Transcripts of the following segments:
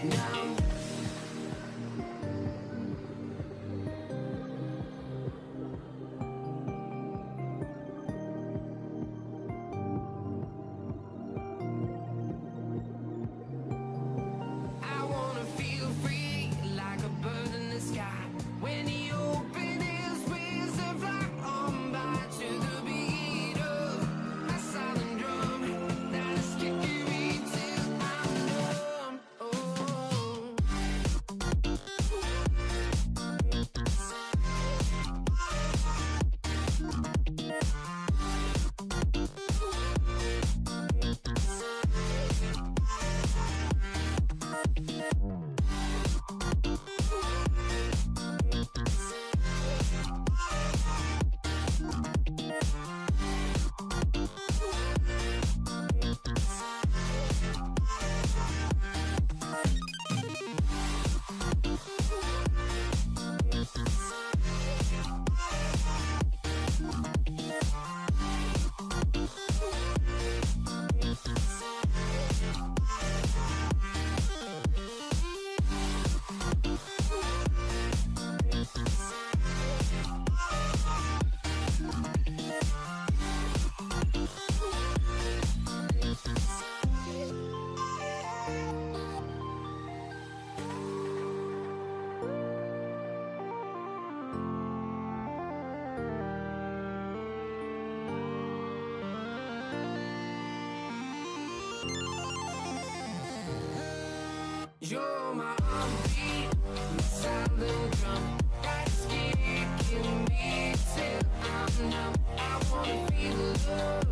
numb. I wanna feel free like a bird in the sky. When he opened his wings and fly on by to the beat of a silent drum that is kicking me till I'm numb. Oh. You're my heartbeat, my silent drum that's kicking me till I'm numb. I wanna feel the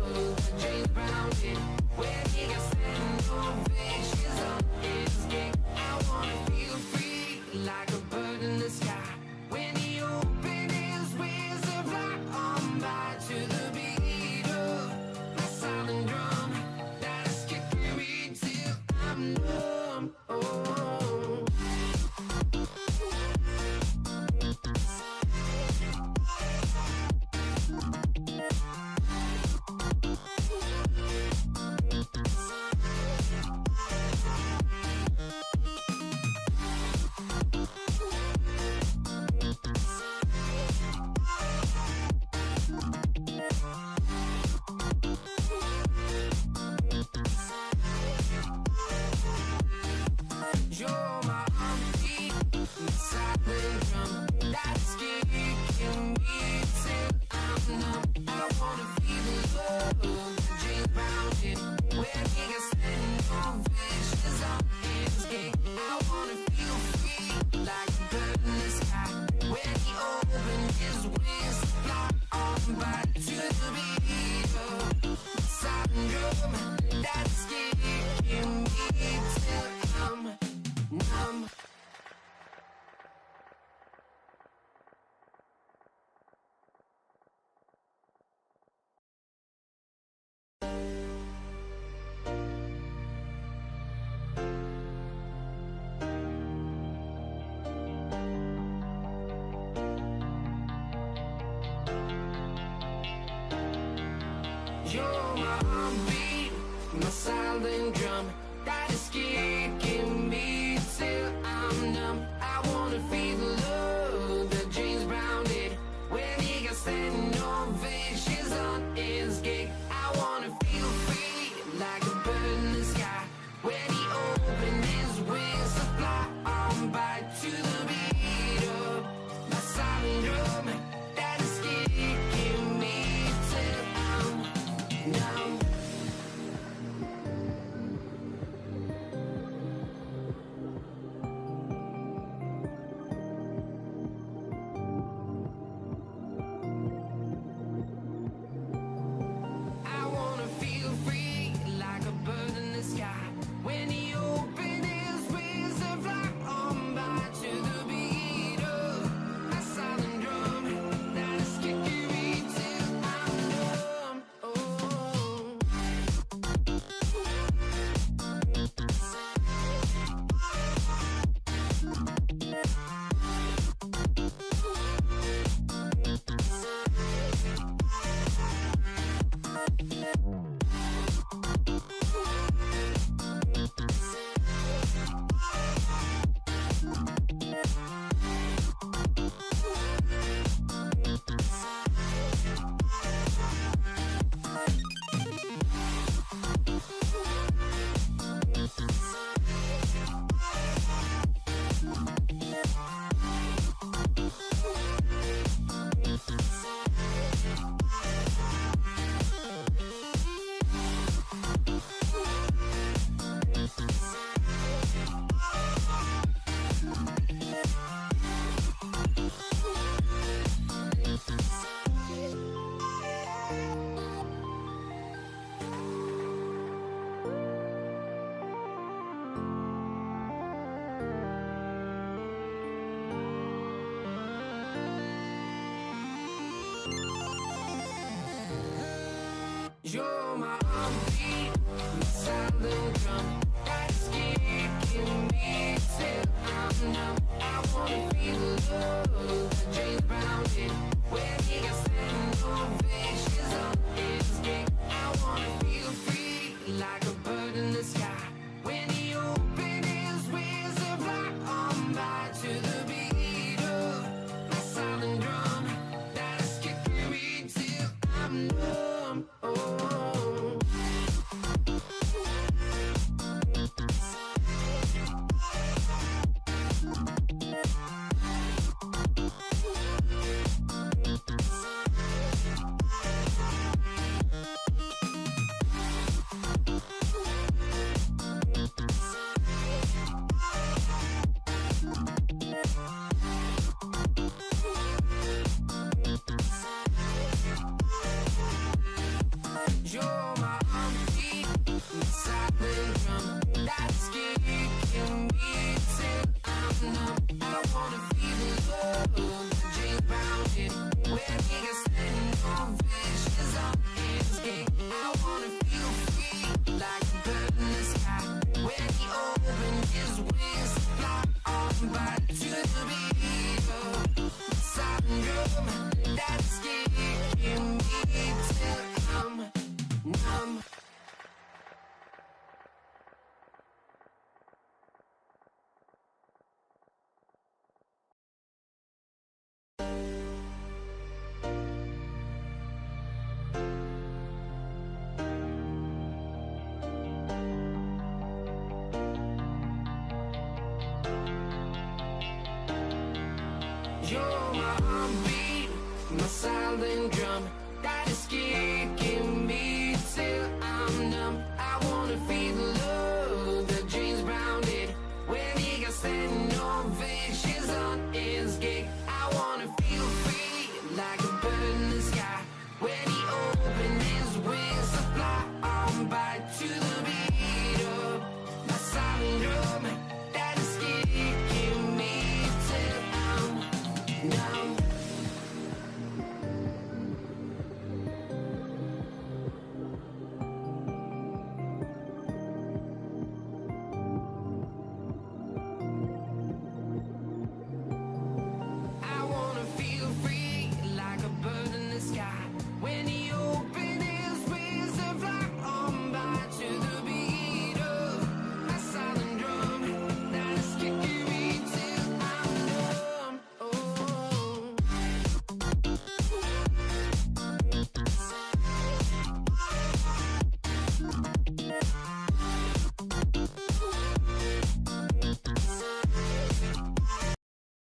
love that James Brown did when he got sent on fishes on his gig. I wanna feel free like a bird in the sky when he opened his wings and fly on by to the beat of my silent drum that is kicking me till I'm numb. Oh. You're my heartbeat, my silent drum that's kicking me till I'm numb. I wanna feel the love that James Brown did when he got sent on fishes on his gig. I wanna feel free like a bird in the sky when he opened his wings to fly on by to the beat of the silent drum that's kicking me till I'm numb. You're my heartbeat, my silent drum that is kicking me till I'm numb. I wanna feel the love that James Brown did when he got sent on fishes on his gig. I wanna feel free like a bird in the sky when he opened his wings to fly on by to the beat of my silent drum that is kicking me till I'm numb. You're my heartbeat, my silent drum that's kicking me till I'm numb. I wanna feel the love that James Brown did when he got standing ovations on his gig. I wanna feel free like a bird in the sky when he opened his wings and fly on by to the beat of my silent drum that is kicking me till I'm numb. Oh. You're my heartbeat, my silent drum that's kicking me till I'm numb. I wanna feel the love that James Brown did when he got standing ovations on his gig. I wanna feel free like a bird in the sky when he opened his wings to fly on by to the beat of the silent drum that's kicking me till I'm numb. You're my heartbeat, my silent drum that is scared.